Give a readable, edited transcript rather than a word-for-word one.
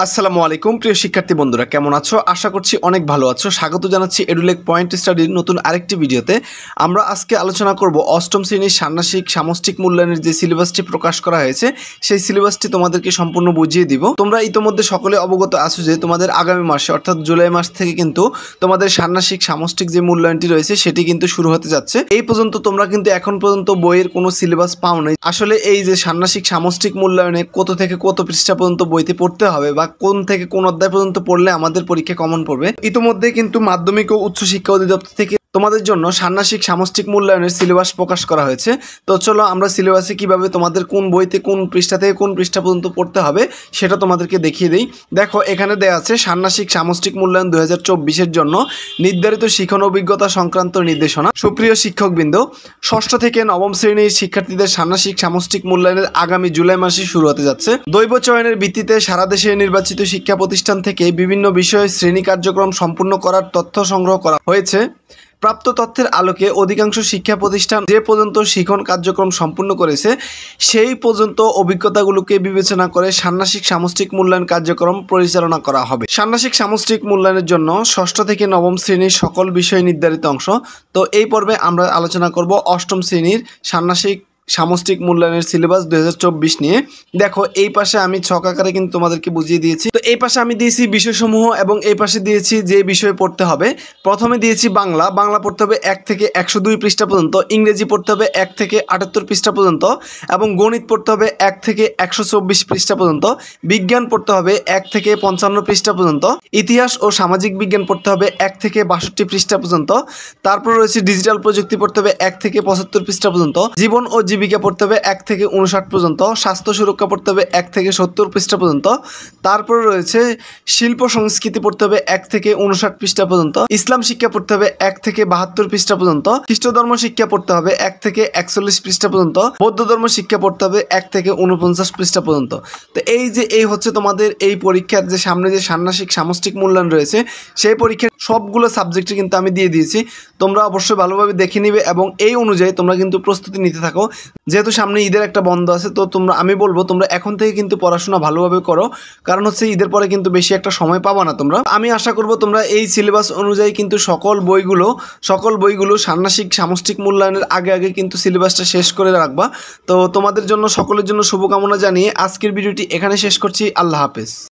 আসসালামু আলাইকুম প্রিয় শিক্ষার্থী বন্ধুরা, কেমন আছো? আশা করছি অনেক ভালো আছো। স্বাগত জানাচ্ছি এডুলেক পয়েন্ট স্টাডির নতুন আরেকটি ভিডিওতে। আমরা আজকে আলোচনা করব অষ্টম শ্রেণীর ষান্মাসিক সামষ্টিক মূল্যায়নের যে সিলেবাসটি প্রকাশ করা হয়েছে সেই সিলেবাসটি তোমাদেরকে সম্পূর্ণ বুঝিয়ে দিব। তোমরা ইতোমধ্যে সকলে অবগত আছো যে তোমাদের আগামী মাসে অর্থাৎ জুলাই মাস থেকে কিন্তু তোমাদের ষান্মাসিক সামষ্টিক যে মূল্যায়নটি রয়েছে সেটি কিন্তু শুরু হতে যাচ্ছে। এই পর্যন্ত তোমরা কিন্তু এখন পর্যন্ত বইয়ের কোনো সিলেবাস পাও নাই। আসলে এই যে ষান্মাসিক সামষ্টিক মূল্যায়নে কত থেকে কত পৃষ্ঠা পর্যন্ত বইতে পড়তে হবে বা কোন থেকে কোন অধ্যায় পর্যন্ত পড়লে আমাদের পরীক্ষা কমন পড়বে, ইতিমধ্যে কিন্তু মাধ্যমিক ও উচ্চ শিক্ষা অধিদপ্তর থেকে তোমাদের জন্য ষান্মাসিক সামষ্টিক মূল্যায়নের সিলেবাস প্রকাশ করা হয়েছে। তো চলো আমরা সিলেবাসে কিভাবে তোমাদের কোন বইতে কোন পৃষ্ঠা থেকে কোন পৃষ্ঠা পর্যন্ত পড়তে হবে সেটা তোমাদেরকে দেখিয়ে দিই। দেখো, এখানে দেওয়া আছে ষান্মাসিক সামষ্টিক মূল্যায়ন 2024-এর জন্য নির্ধারিত শিক্ষণ অভিজ্ঞতা সংক্রান্ত নির্দেশনা। সুপ্রিয় শিক্ষকবৃন্দ, ষষ্ঠ থেকে নবম শ্রেণীর শিক্ষার্থীদের ষান্মাসিক সামষ্টিক মূল্যায়নের আগামী জুলাই মাসে শুরু হতে যাচ্ছে। দৈব চয়নের ভিত্তিতে সারা দেশে নির্বাচিত শিক্ষা প্রতিষ্ঠান থেকে বিভিন্ন বিষয়ে শ্রেণী কার্যক্রম সম্পূর্ণ করার তথ্য সংগ্রহ করা হয়েছে। প্রাপ্ত তথ্যের আলোকে অধিকাংশ শিক্ষা প্রতিষ্ঠান যে পর্যন্ত শিক্ষণ কার্যক্রম সম্পূর্ণ করেছে সেই পর্যন্ত অভিজ্ঞতাগুলোকে বিবেচনা করে ষান্মাসিক সামষ্টিক মূল্যায়ন কার্যক্রম পরিচালনা করা হবে। ষান্মাসিক সামষ্টিক মূল্যায়নের জন্য ষষ্ঠ থেকে নবম শ্রেণীর সকল বিষয় নির্ধারিত অংশ। তো এই পর্বে আমরা আলোচনা করব অষ্টম শ্রেণীর ষান্মাসিক সামষ্টিক মূল্যায়নের সিলেবাস 2024 নিয়ে। দেখো, এই পাশে আমি ছক আকারে কিন্তু তোমাদেরকে বুঝিয়ে দিয়েছি। তো এই পাশে আমি দিয়েছি বিষয়সমূহ এবং এই পাশে দিয়েছি যে বিষয় পড়তে হবে। প্রথমে দিয়েছি বাংলা পড়তে হবে 1 থেকে 102 পৃষ্ঠা পর্যন্ত, ইংরেজি পড়তে হবে 1 থেকে 78 পৃষ্ঠা পর্যন্ত এবং গণিত পড়তে হবে 1 থেকে 124 পৃষ্ঠা পর্যন্ত, বিজ্ঞান পড়তে হবে 1 থেকে 55 পৃষ্ঠা পর্যন্ত, ইতিহাস ও সামাজিক বিজ্ঞান পড়তে হবে 1 থেকে 62 পৃষ্ঠা পর্যন্ত। তারপর রয়েছে ডিজিটাল প্রযুক্তি পড়তে হবে 1 থেকে 75 পৃষ্ঠা পর্যন্ত, জীবন ও জীবিকা পড়তে হবে 1 থেকে 59 পর্যন্ত, স্বাস্থ্য সুরক্ষা পড়তে হবে 1 থেকে 70 পৃষ্ঠা পর্যন্ত। তারপরে রয়েছে শিল্প সংস্কৃতি পড়তে হবে 1 থেকে 59 পৃষ্ঠা পর্যন্ত, ইসলাম শিক্ষা পড়তে হবে 1 থেকে 72 পৃষ্ঠা পর্যন্ত, খ্রিস্ট ধর্ম শিক্ষা পড়তে হবে 1 থেকে 41 পৃষ্ঠা পর্যন্ত, বৌদ্ধ ধর্ম শিক্ষা পড়তে হবে 1 থেকে 49 পৃষ্ঠা পর্যন্ত। তো এই হচ্ছে তোমাদের এই পরীক্ষার যে সামনে যে ষান্মাসিক সামষ্টিক মূল্যায়ন রয়েছে সেই পরীক্ষার সবগুলো সাবজেক্টে কিন্তু আমি দিয়ে দিয়েছি। তোমরা অবশ্যই ভালোভাবে দেখে নিবে এবং এই অনুযায়ী তোমরা কিন্তু প্রস্তুতি নিতে থাকো। যেহেতু সামনে ঈদের একটা বন্ধ আছে, তো আমি বলবো তোমরা এখন থেকে কিন্তু পড়াশোনা ভালোভাবে করো, কারণ হচ্ছে ঈদের পরে কিন্তু বেশি একটা সময় পাবা না তোমরা। আমি আশা করব তোমরা এই সিলেবাস অনুযায়ী কিন্তু সকল বইগুলো ষান্মাসিক সামষ্টিক মূল্যায়নের আগে কিন্তু সিলেবাসটা শেষ করে রাখবা। তো তোমাদের জন্য সকলের জন্য শুভকামনা জানিয়ে আজকের ভিডিওটি এখানে শেষ করছি। আল্লাহ হাফেজ।